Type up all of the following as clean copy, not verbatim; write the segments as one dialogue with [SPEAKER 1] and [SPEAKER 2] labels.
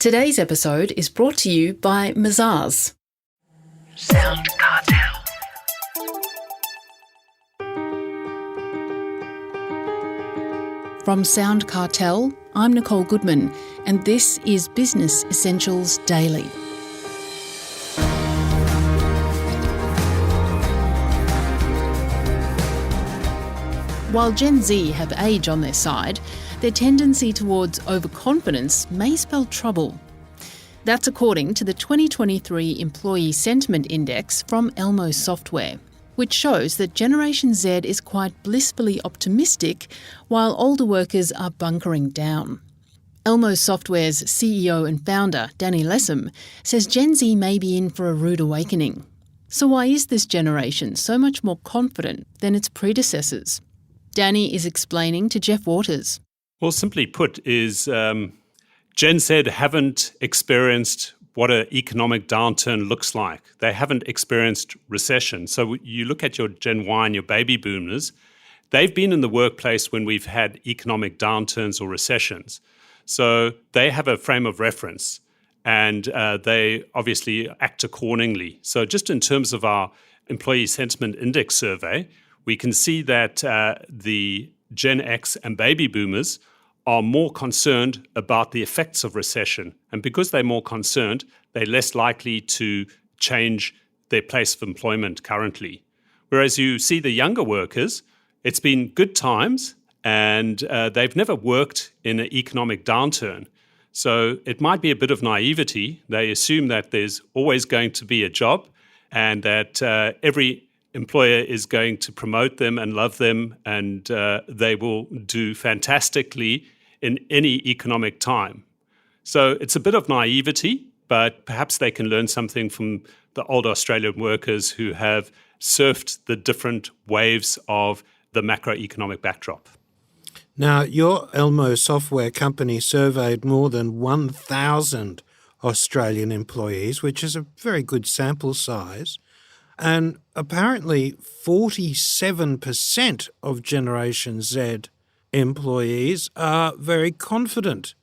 [SPEAKER 1] Today's episode is brought to you by Mazars.
[SPEAKER 2] SoundCartel.
[SPEAKER 1] From SoundCartel, I'm Nicole Goodman, and this is Business Essentials Daily. While Gen Z have age on their side, their tendency towards overconfidence may spell trouble. That's according to the 2023 Employee Sentiment Index from ELMO Software, which shows that Generation Z is quite blissfully optimistic while older workers are bunkering down. ELMO Software's CEO and founder, Danny Lessam, says Gen Z may be in for a rude awakening. So why is this generation so much more confident than its predecessors? Danny is explaining to Jeff Waters.
[SPEAKER 3] Well, simply put, is Gen Z haven't experienced what an economic downturn looks like. They haven't experienced recession. So you look at your Gen Y and your baby boomers, they've been in the workplace when we've had economic downturns or recessions. So they have a frame of reference and they obviously act accordingly. So just in terms of our Employee Sentiment Index survey, we can see that the Gen X and baby boomers are more concerned about the effects of recession. And because they're more concerned, they're less likely to change their place of employment currently. Whereas you see the younger workers, it's been good times and they've never worked in an economic downturn. So it might be a bit of naivety. They assume that there's always going to be a job and that every employer is going to promote them and love them, and they will do fantastically in any economic time. So it's a bit of naivety, but perhaps they can learn something from the older Australian workers who have surfed the different waves of the macroeconomic backdrop.
[SPEAKER 4] Now, your ELMO software company surveyed more than 1,000 Australian employees, which is a very good sample size. And apparently 47% of Generation Z employees are very confident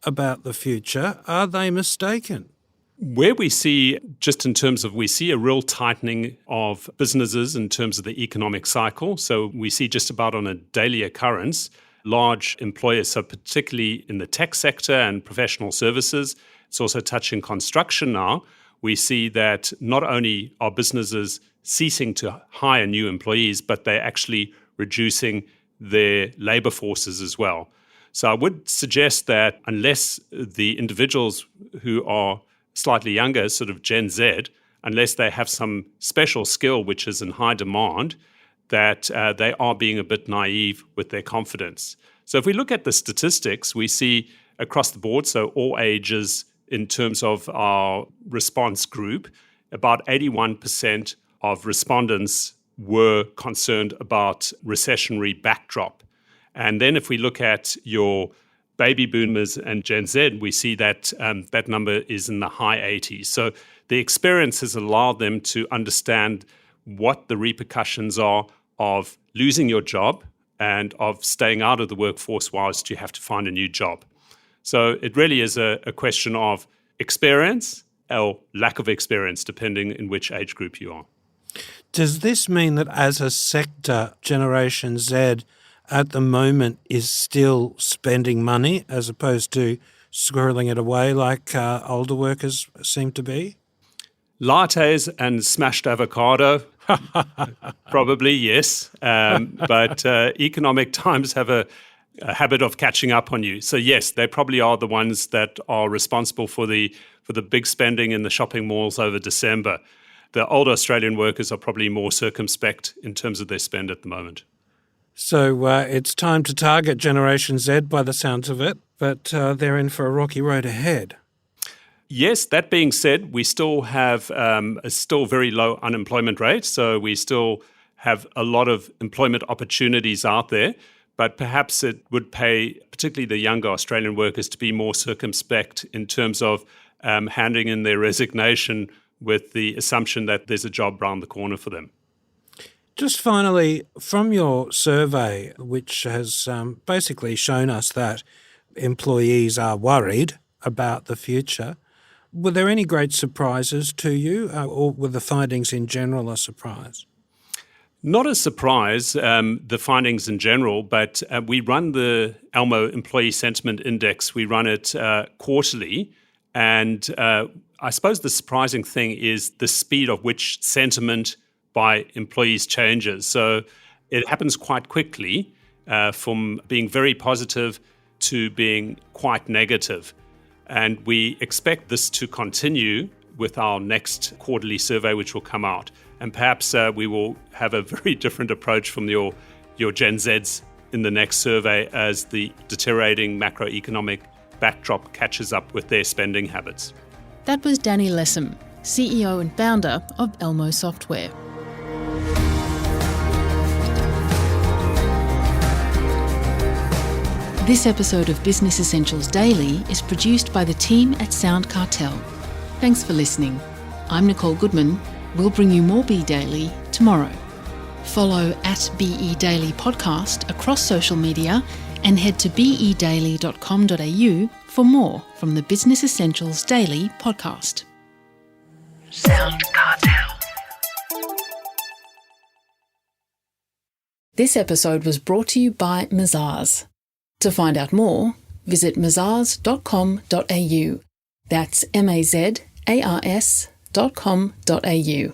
[SPEAKER 4] about the future. Are they mistaken?
[SPEAKER 3] Where we see, just in terms of, we see a real tightening of businesses in terms of the economic cycle. So we see just about on a daily occurrence, large employers, so particularly in the tech sector and professional services. It's also touching construction now. We see that not only are businesses ceasing to hire new employees, but they're actually reducing their labor forces as well. So I would suggest that unless the individuals who are slightly younger, sort of Gen Z, unless they have some special skill which is in high demand, that they are being a bit naive with their confidence. So if we look at the statistics, we see across the board, so all ages, in terms of our response group, about 81% of respondents were concerned about recessionary backdrop. And then if we look at your baby boomers and Gen Z, we see that that number is in the high 80s. So the experience has allowed them to understand what the repercussions are of losing your job and of staying out of the workforce whilst you have to find a new job. So it really is a question of experience or lack of experience, depending in which age group you are.
[SPEAKER 4] Does this mean that as a sector, Generation Z at the moment is still spending money as opposed to squirreling it away like older workers seem to be?
[SPEAKER 3] Lattes and smashed avocado, probably, yes. But economic times have a habit of catching up on you. So yes, they probably are the ones that are responsible for the big spending in the shopping malls over December. The older Australian workers are probably more circumspect in terms of their spend at the moment.
[SPEAKER 4] So it's time to target Generation Z by the sounds of it, but they're in for a rocky road ahead.
[SPEAKER 3] Yes, that being said, we still have a still very low unemployment rate, so we still have a lot of employment opportunities out there. But perhaps it would pay particularly the younger Australian workers to be more circumspect in terms of handing in their resignation with the assumption that there's a job round the corner for them.
[SPEAKER 4] Just finally, from your survey, which has basically shown us that employees are worried about the future. Were there any great surprises to you, or were the findings in general a surprise?
[SPEAKER 3] Not a surprise, the findings in general, but we run the ELMO Employee Sentiment Index. We run it quarterly, and I suppose the surprising thing is the speed of which sentiment by employees changes. So it happens quite quickly, from being very positive to being quite negative. And we expect this to continue with our next quarterly survey, which will come out. And perhaps we will have a very different approach from your Gen Zs in the next survey as the deteriorating macroeconomic backdrop catches up with their spending habits.
[SPEAKER 1] That was Danny Lessam, CEO and founder of ELMO Software. This episode of Business Essentials Daily is produced by the team at SoundCartel. Thanks for listening. I'm Nicole Goodman. We'll bring you more Be Daily tomorrow. Follow @BE Daily Podcast across social media and head to bedaily.com.au for more from the Business Essentials Daily podcast. SoundCartel. This episode was brought to you by Mazars. To find out more, visit mazars.com.au. That's mazars.com.au.